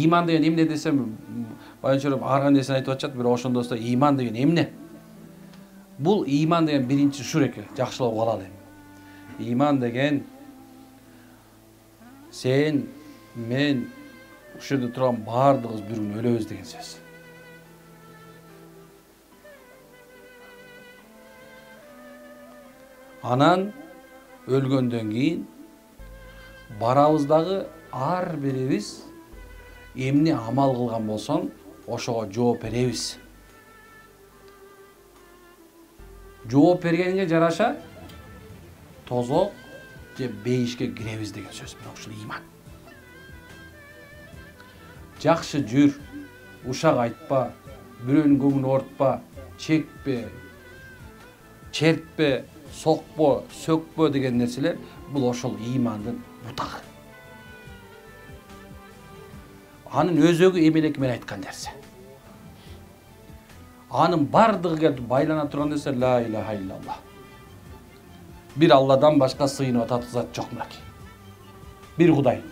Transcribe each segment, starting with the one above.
Иман деген эмне десем, баянчылап арган нерсени айтып атышат, бирок ошондо да иман деген эмне? Бул иман деген биринчи ушул экен, жакшылап алалы эми. Иман деген сен, мен, ушул жерде турган баардыгыбыз бир күн өлөбүз деген сөз. Анан өлгөндөн кийин барабыз дагы ар бирибиз эмне амал кылган болсоң, ошого жооп беребиз. Жооп бергенге жараша тозок же бейишке киребиз деген сөз. Мына ушул иман. Жакшы жүр, ушак айтпа, бирөөнүн көңүлүн ортпа, чекпе, чертпе, сокпо, сөкпө деген нерселер бул ошол имандын бутагы. Анын өзөгү эмелеки менен айткан нерсе. Анын бардыгы келип байлана турган нерсе ла илаха иллаллах. Бир Алладан башка сыйынып атат зат жок мынакей. Бир Кудай.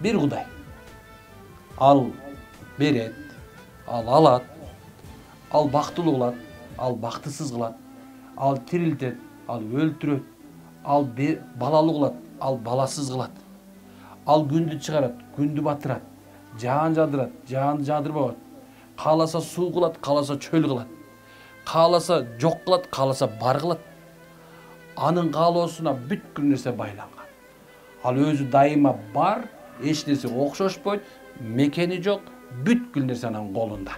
Бир Кудай. Ал берет, ал алат, ал бактылуу кылат, ал бактысыз кылат, ал тирилтет, ал өлтүрөт, ал балалуу кылат, ал баласыз кылат. Ал күндү чыгарат, күндү батырат, жаан жадырат, жаанды жадырбагат. Кааласа суу кылат, кааласа чөл кылат. Кааласа жок кылат, кааласа бар кылат. Анын каалоосуна бүткүл нерсе байланган. Ал өзү дайыма бар, эч нерсе окшошпойт, мекени жок, бүткүл нерсе анын колунда.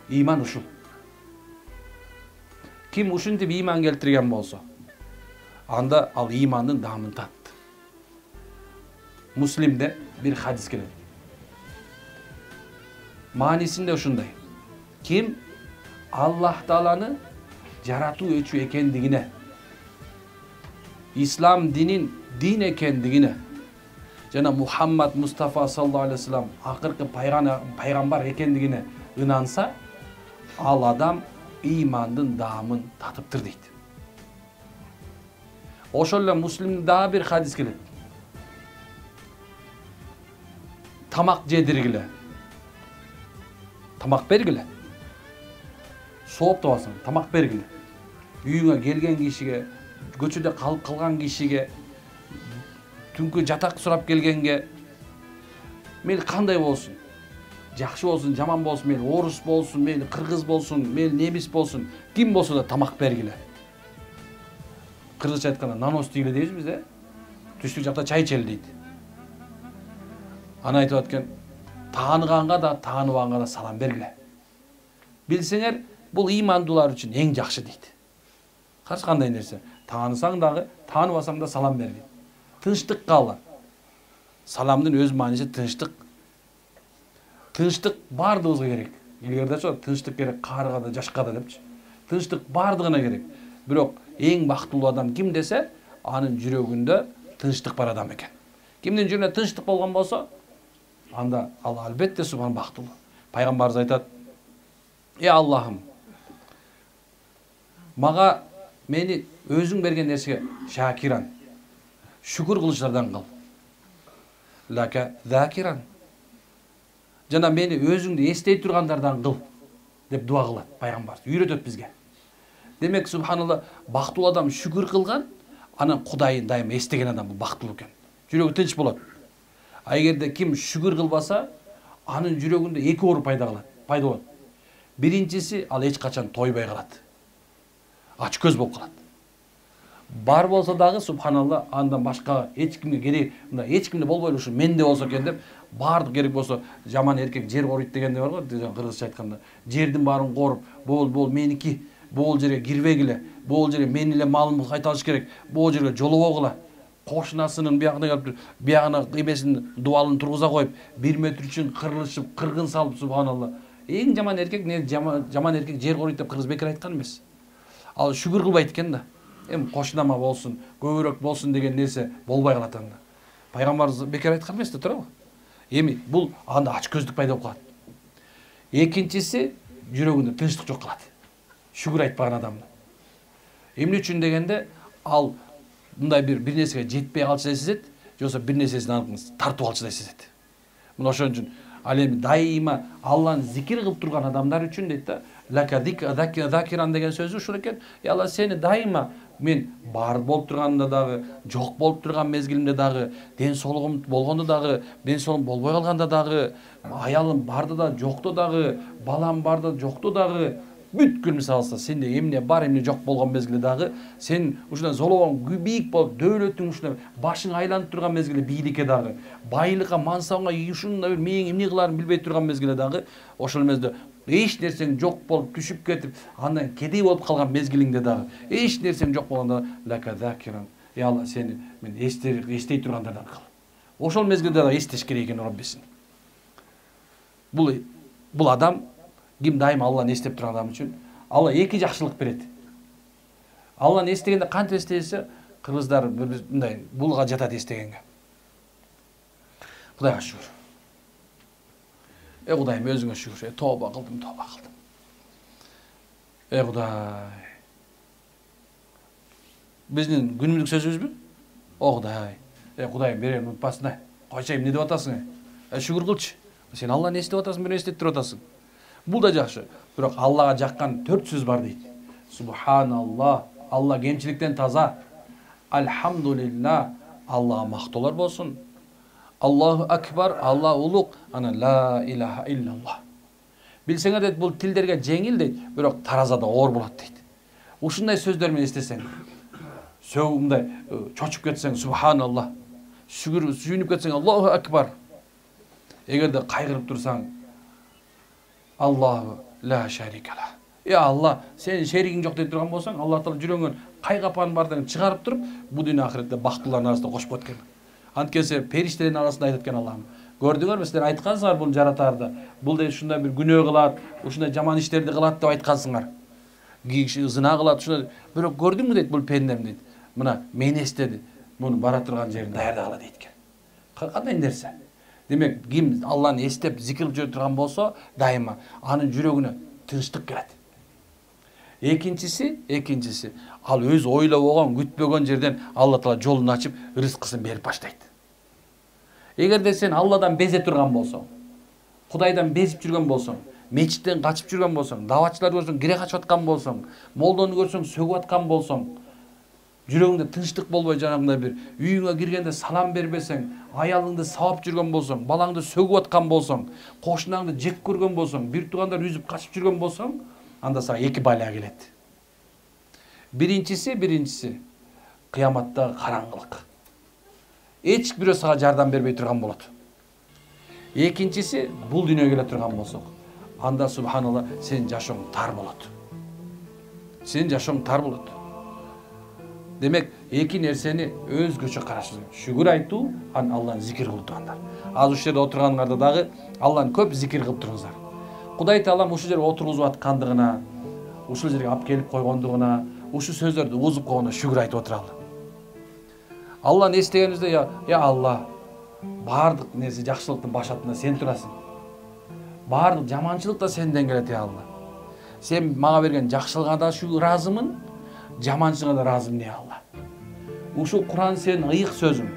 Иман ушул. Ким ушинтип иман келтирген болсо, анда ал имандын даамын татты. Муслимде бир хадис келет. Маанисинде ушундай. Ким Аллах Тааланы жаратуу өчү экендигине, ислам динин дин экендигине, жана Мухаммад Мустафа саллаллаху алейхи вассалам акыркы пайгамбар экендигине ынанса, ал адам имандын даамын татыптыр дейт. Ошол эле Муслимде дагы бир хадис келет. Тамак жедиргиле, тамак бергиле. Сооп табасың, тамак бергиле. Үйүңө келген кишиге, көчөдө калып калган кишиге, түнкү жатак сурап келгенге, мейли кандай болсун, жакшы болсун, жаман болсун, мейли орус болсун, мейли кыргыз болсун, мейли немис болсун, ким болсо да тамак бергиле. Кыргызча айтканда нанос тийгиле дейбиз биз, түштүк жакта чай ичели дейт. Аны айтып аткан, тааныганга да, тааныбаганга да салам бергиле. Билсеңер, бул имандуулар үчүн эң жакшы дейт. Каршы кандай нерсе? Таанысаң дагы, тааныбасаң да салам бер дейт. Тынчтык каала. Саламдын өз мааниси тынчтык. Тынчтык бардыгыбызга керек. Илгерде айтышат, тынчтык керек карыга да, жашка да депчи. Тынчтык бардыгына керек. Бирок эң бактылуу адам ким десе, анын жүрөгүндө тынчтык бар адам экен. Кимдин жүрөгүндө тынчтык болгон болсо, анда ал албетте субхан бактылуу. Пайгамбарыбыз айтат: "Ey Аллахым, мага мени өзүң берген нерсеге шакиран, шүкүр кылычлардан кыл. Лака закиран. Жана мени өзүңдү эстей тургандардан кыл" деп дуа кылат пайгамбарыбыз. Үйрөтөт бизге. Демек, субханалла, бактылуу адам шүкүр кылган, анан Кудайын дайыма эстеген адам бул бактылуу экен. Жүрөгү тынч болот. А эгерде ким шүкүр кылбаса, анын жүрөгүндө эки оор пайда болот. Биринчиси, ал эч качан тойбой калат. Ач көз болуп калат. Бар болсо дагы, субханалла, андан башка эч кимге керек, мындай эч кимде болбойлу, ушу менде болсо экен деп, бардык керек болсо, жаман эркек жер корuyт дегенде бар го, кыргызча айтканда. Жердин баарын коруп, бол меники, бул жерге кирбегиле, бул жерге менин эле малымды кайта алыш керек, бул жерге жолобогула. Кошунасынын биягына эмесин дубалын тургуза коюп, 1 метр үчүн кырылышып, кыргын салып, субханалла. Эң жаман эркек, жаман эркек жер корuyт деп кыргыз бекер айткан эмес. Ал шүкүр кылбайт экен да. Эми кошунама болсун, көбүрөөк болсун деген нерсе болбой калат анда. Пайгамбарыбыз бекер айткан эмес да, туурабы? Эми бул анда ач көздүк пайда болуп калат. Экинчиси, жүрөгүндө тынчтык жок калат. Шүкүр айтпаган адамды. Эмне үчүн дегенде, ал мындай бир нерсеге жетпей калса сезет, болбосо бир нерсесин тартып алчудай сезет. Мына ошон үчүн ал эми дайыма Алланы зикир кылып турган адамдар үчүн дейт да, закиран деген сөзү ушул экен. Алла сени дайыма мен бар болуп турганда дагы, жок болуп турган мезгилимде дагы, ден соолугум болгондо дагы, ден соолугум болбой калганда дагы, аялым барда да жокто дагы, балам барда жокто дагы, бүткүл мисалы сенде эмне бар эмне жок болгон мезгилде дагы, сен ушундай золобоң бийик болуп, дөөлөтүң ушундай башың айланып турган мезгилде бийликке дагы, байлыкка, мансабыңа ушундай бир мен эмне кыларын билбей турган мезгилде дагы, ошол мезгилде эч нерсең жок болуп түшүп кетип, андан кедей болуп калган мезгилиңде дагы, эч нерсең жок болгондо закиран, Алла сени мен эстей тургандардан кыл. Ошол мезгилде дагы эстеш керек экен Роббисин. Бул адам ким дайыма Алланы эстеп турган адам үчүн Алла эки жакшылык берет. Алланы эстегенде кантип эстесе, кыргыздар мындай булга жатат эстегенге. Кудайга шүгүр. Кудайым өзүңө шүгүр. Тоба кылдым. Кудай. Биздин күнүмдүк сөзүбүзбү? Кудай. Кудайым берем унутпасын. Койчу эмне деп атасың? Шүгүр кылчы. Сен Алланы эстеп атасың, мени эстетип атасың. Бул да жакшы. Бирок Аллага жаккан 4 сөз бар дейт. Субханаллах, Алла кемчиликтен таза. Альхамдулилlah, Аллага мактоолор болсун. Аллаху акбар, Алла улук, ана ла илаха иллаллах. Билсеңер дейт, бул тилдерге жеңил дейт, бирок таразада оор болот дейт. Ушундай сөздөр менен эстесең, сөгүмдай чочуп кетсең, субханаллах, сүйүнүп кетсең, Аллаху акбар. Эгерде кайгырып турсаң, Аллаху ла шарикала. Алла, сенин шеригиң жок деп турган болсоң, Алла Таала жүрөгүңөн кайгапан бардыгын чыгарып туруп, бул дүйнө ахиретте бактылардын арасында кошпот экен. Анткенсе периштердин арасында айтат экен Аллам. Көрдүңөрбү, силер айткансыңар бул жаратарды. Бул да ушундай бир күнөө кылат, ушундай жаман иштерди кылат деп айткансыңар. Киши зына кылат, ушундай. Бирок көрдүңбү дейт, бул пендем дейт. Мына мени эстеди. Муну бара турган жерин даярдагыла дейт экен. Кандай нерсе? Демек, ким Алланы эстеп, зикир жүрө турган болсо, дайыма анын жүрөгүнө тынчтык келет. Экинчиси, ал өз ойлобогон, күтпөгөн жерден Алла Таала жолун ачып, рызкысын берип баштайт. Эгерде сен Алладан безе турган болсоң, Кудайдан безип жүргөн болсоң, мечиттен качып жүргөн болсоң, даватчыларды көрсөң, кире качып аткан болсоң, молдону көрсөң, сөгүп аткан болсоң, жүрөгүңдө тынчтык болбой жанагындай бир үйүңө киргенде салам бербесең, аялыңды сабап жүргөн болсоң, балаңды сөгүп аткан болсоң, кошунаңды жек көргөн болсоң, бир туугандар үзүп качып жүргөн болсоң, анда сага эки бала келет. Биринчиси кыяматта караңгылык. Эч бирөө сага жардам бербей турган болот. Экинчиси бул дүйнөгө келе турган болсок, анда субханалла сенин жашооң тар болот. Демек, эки нерсени өзгөчө карашыңыз керек. Шүгүр айтуу, Алланы зикир кылып тургандар. Азыр ушул жерде отургандарда дагы Алланы көп зикир кылып туруңуздар. Кудай Таалам ушул жерге отургузуп аткандыгына, ушул жерге алып келип койгондугуна, ушул сөздөрдү угузуп койгондо шүгүр айтып отуралы. Алланы эстегенибизде, Алла, баардык нерсе жакшылыктын башатында сен турасың. Баардык жаманчылык да сенден келет, Алла. Сен мага берген жакшылыгыңа да ыраазымын, жаманчылыгыңа да ыраазымын, Алла. Ушул Куран сенин ыйык сөзүң.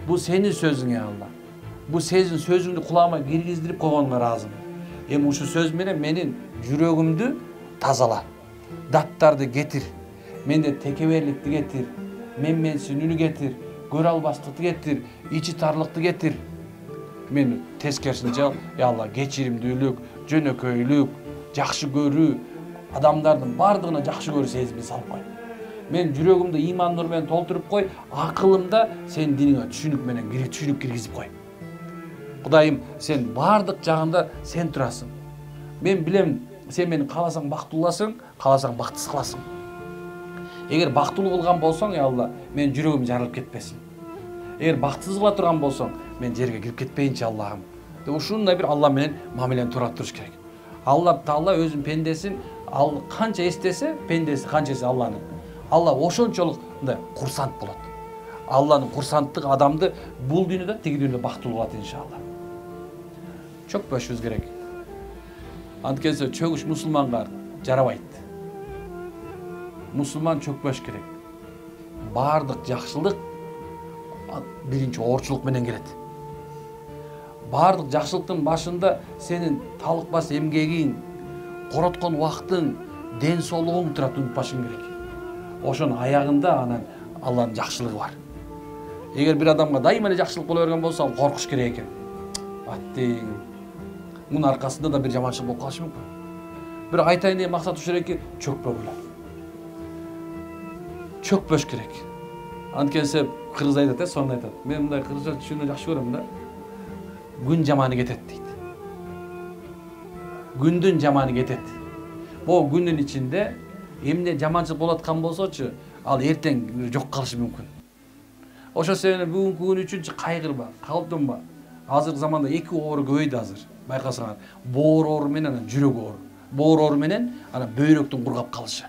Бул сенин сөзүң, Алла. Бул сенин сөзүңдү кулагыма киргиздирип койгонуңа ыраазымын. Эми ушул сөз менен менин жүрөгүмдү тазала. Даттарды кетир. Менде текеберликти кетир. Менменсиндүүлүктү кетир. Көрө албастыкты кетир. Ичи тарлыкты кетир. Мен тескерисинче, Алла, кечиримдүүлүк, жөнөкөйлүк, жакшы көрүү, адамдардын бардыгына жакшы көрүү сезими салып кой. Мен жүрөгүмдү ыйман нуру менен толтуруп кой, акылымда сенин диниңе түшүнүк киргизип кой. Кудайым, сен бардык жагында сен турасың. Мен билем, сен мени кааласаң бактыласың, кааласаң бактысыз кыласың. Эгер бактылуу кылган болсоң, Алла, мен жүрөгүм жарылып кетпесин. Эгер бактысыз кыла турган болсоң, мен жерге кирип кетпейинчи, Аллахым. Деп ушундай бир Алла менен мамилени туура туруш керек. Алла Таала өзүнүн пендесин канча эстесе, пендеси канчасы Алланы. Алла ошончолук мындай курсант болот. Алланын курсанттык адамды бул дүйнөдө, тиги дүйнөдө бактылуу кылат иншалла. Чөкпөшүбүз керек. Анткенсе чөгүш мусулманга жарабайт. Мусулман чөкпөш керек. Бардык жакшылык биринчи оорчулук менен келет. Бардык жакшылыктын башында сенин талыкпас эмгегиң, короткон убактың, ден соолугуң турат, унутпашың керек. Ошонун аягында анан Алланын жакшылыгы бар. Эгер бир адамга дайыма эле жакшылык боло берген болсо, ал коркуш керек экен. Аттең. Мунун аркасында да бир жаманчылык болуп калышы мүмкүн. Бирок айтайын деген максат ушул эки, чөкпөгүлө. Чөкпөш керек. Анткенсе кыргыз айтат, сонун айтат. Мен мындай кыргызча түшүнүп жакшы көрөм да. Күн жаманы кетет дейт. Күндүн жаманы кетет. Бул күндүн ичинде эмне жаманчылык болуп аткан болсочу, ал эртең жок калышы мүмкүн. Ошол себептен бүгүнкү күн үчүн кайгырба, калптанба. Азыркы заманда эки оору көбөйдү азыр. Байкасаңар, боор оору менен жүрөк оору. Боор оору менен бөйрөктүн кургап калышы.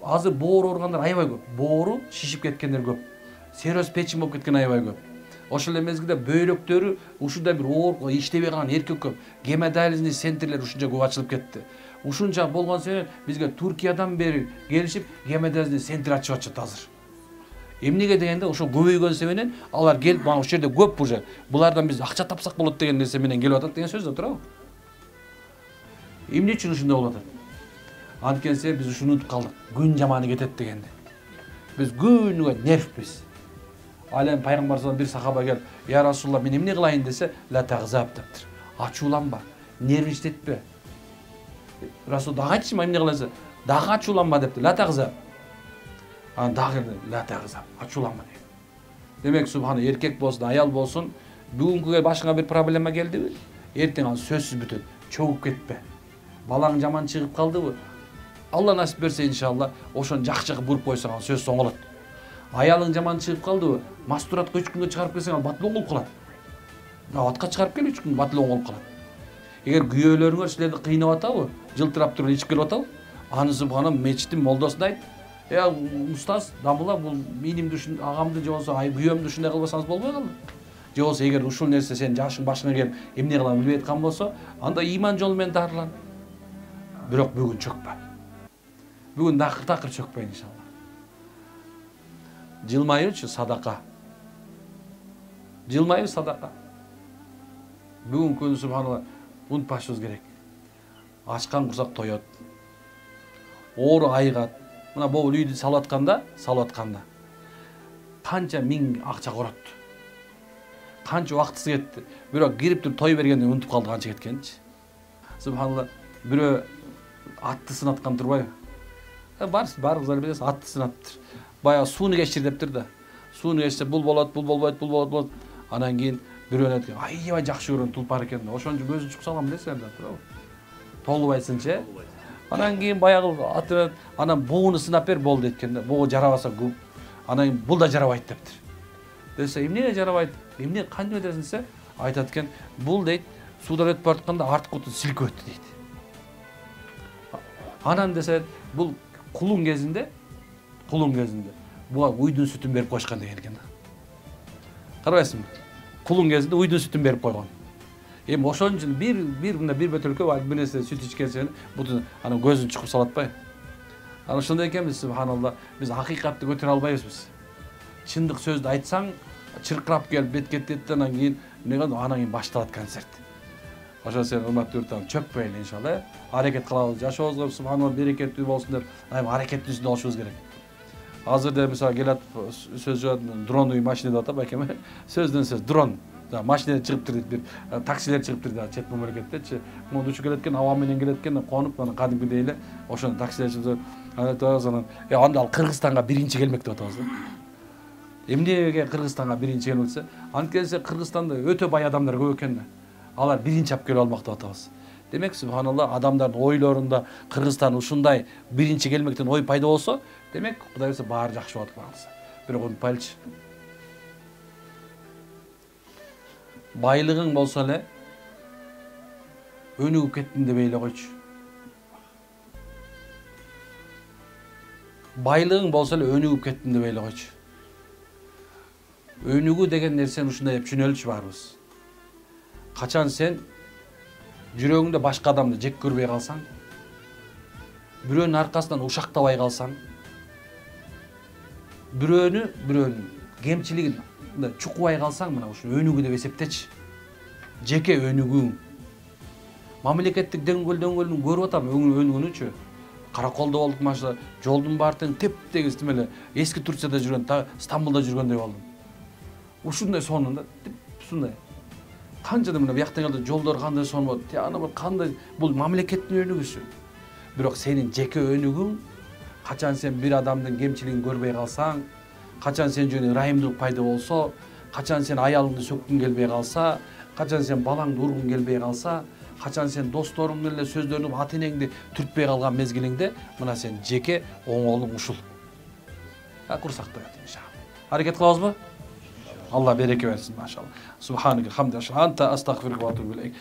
Азыр боор ооругандар аябай көп. Боору шишип кеткендер көп. Сероз печень болуп кеткен аябай көп. Ошол эле мезгилде бөйрөктөрү ушундай бир оор иштебей калган эркек көп. Гемодиализный центрлер ушунча көп ачылып кетти. Ушунча болгон себеп бизге Туркиядан бери келишип гемодиализный центр ачып атышат азыр. Эмнеге дегенде ошол көбөйгөн себебинен алар келип ушул жерде көп уже. Булардан биз акча тапсак болот деген нерсе менен келип атат деген сөз да туурабы? Эмне үчүн ушундай болуп атат? Анткенсе биз ушуну унутуп калдык. Күн жаманы кетет дегенди. Биз күнүгө нервбиз. Ал эми пайгамбар саллаллаху бир сахаба келип, "Я Расулулла, мен эмне кылайын?" десе, "Ла тагзаб" дептир. Ачууланба, нервиштетпе. Расул дагы айтчы, эмне кыласың? Дагы ачууланба дептир. Ла тагзаб. Аны дагы ла тагзаб, ачууланма дейт. Демек, субхана, эркек болсун, аял болсун, бүгүнкүгө башыңа бир проблема келдиби? Эртең ал сөзсүз бүтөт. Чөгүп кетпе. Балаң жаман чыгып калдыбы? Алла насип берсе иншалла, ошону жакшы буруп койсоң ал сөз оңолот. Аялың жаман чыгып калдыбы? Мастуратка 3 күнгө чыгарып келсең ал батыл оңолуп калат. Атка чыгарып кел 3 күн батыл оңолуп калат. Эгер күйөөлөрүңөр силерди кыйнап атабы, жылтырап туруп ичип келип атабы, аны субхана мечиттин молдосуна айт. Устаз, дамыла бул минимди ушун агамды же болсо күйөөмдү ушундай кылбасаңыз болбой калды. Же болсо эгер ушул нерсе сенин жашың башыңа келип, эмне кылам билбей аткан болсо, анда иман жолу менен дарылан. Бирок бүгүн чөкпө. Бүгүн такыр чөкпө иншалла. Жылмаюучу садака. Жылмаюу садака. Бүгүн күн субханалла унутпашыбыз керек. Ачкан курсак тоет. Оору айыгат. Мына бул үйдү салып атканда канча миң акча корот. Канча убактысы кетти. Бирок кирип туруп той бергенде унутуп калды канча кеткенчи. Субханалла, бирөө атты сынаткан турбайбы? Барыңыздар билесиз, атты сынаптыр. Баягы сууну кечир дептир да. Сууну кечсе бул болот, бул болбойт, бул болот. Анан кийин бирөөнү айткан, аябай жакшы көргөн тулпар экен. Ошончо көзүн чукуп салган билесиздер да, туурабы? Толубайсынчы. Анан кийин баягы аты анан бууну сынап бер болду экен да. Буу жарабаса күп. Анан кийин бул да жарабайт дептир. Десе, эмне жарабайт? Эмне кантип эдесиң десе, айтат экен, бул дейт, суудан өтүп баратканда арткы отун силкеп өттү дейт. Анан десе, бул кулун кезинде буга уйдун сүтүн берип койушкан деген экен да. Карабайсыңбы? Кулун кезинде уйдун сүтүн берип койгон. Эми ошон үчүн бир бөтөлкө бир нерсе сүт ичкенсен, бутун анан көзүн чукуп салатпайбы? Анан ошондой экенбиз, субханалла, биз акыйкатты көтөрө албайбыз биз. Чындык сөздү айтсаң, чыркырап келип бет кетет, анан кийин башталат концерт. Ошол себептен урматтуу юрттан чөкпөйлү иншалла. Аракет кылабыз, жашообузга субханалла берекеттүү болсун деп, аракеттүүсүндө болушубуз керек. Азырда мисалы келат сөз жок, дрон үй машина деп атап акем. Сөздөн сөз дрон. Машина чыгыптыр дейт, бир таксилер чыгыптыр да, чет мамлекеттечи. Муну учуп келет экен, аба менен келет экен, конуп, анан кадимкидей эле ошону таксилер чыгып, анан анда ал Кыргызстанга биринчи келмек деп атабыз да. Эмнеге Кыргызстанга биринчи келмексе? Анткенсе Кыргызстанда өтө бай адамдар көп экен да. Алар биринчи алып келип алмак деп атабыз. Демек, субханалла, адамдардын ойлорунда Кыргызстан ушундай биринчи келмектен ой пайда болсо, демек, Кудай берсе баары жакшы болот калса. Бирок унутпайлычы. Байлыгың болсо эле өнүгүп кеттим деп эйле койчу. Байлыгың болсо эле өнүгүп кеттим деп эйле койчу. Өнүгүү деген нерсени ушундай деп түшүнөлүчү баарыбыз. Качан сен жүрөгүңдө башка адамды жек көрбөй калсаң, бирөөнүн аркасынан ушактабай калсаң, бирөөнү кемчилигин чукубай калсаң, мына ушу өнүгүү деп эсептечи. Жеке өнүгүү. Мамлекеттик дөңгөлдүн көрүп атам өнүгүүнүчү. Караколдо болдук, машина жолдун баары тең теп-тегиз эле эски Турцияда жүргөн, Стамбулда жүргөндөй болдум. Ушундай сонун да, ушундай. Канчада мына бияктан келди жолдор кандай сонун болот. Аны бир кандай бул мамлекеттин өнүгүүсү. Бирок сенин жеке өнүгүүң, качан сен бир адамдын кемчилигин көрбөй калсаң, качан сен жөнү ырайымдуулук пайда болсо, качан сен аялыңды сөккүң келбей калса, качан сен балаңды ургуң келбей калса, качан сен досторуң менен эле сөздөрүнү ата энеңди түртпөй калган мезгилиңде, мына сен жеке оңолуң ушул. Курсакта иншалла. Аракет кылабызбы? Allah bereke versin maşallah. Subhaneke hamdü. Anta estağfiruke ve etûbü ileyk.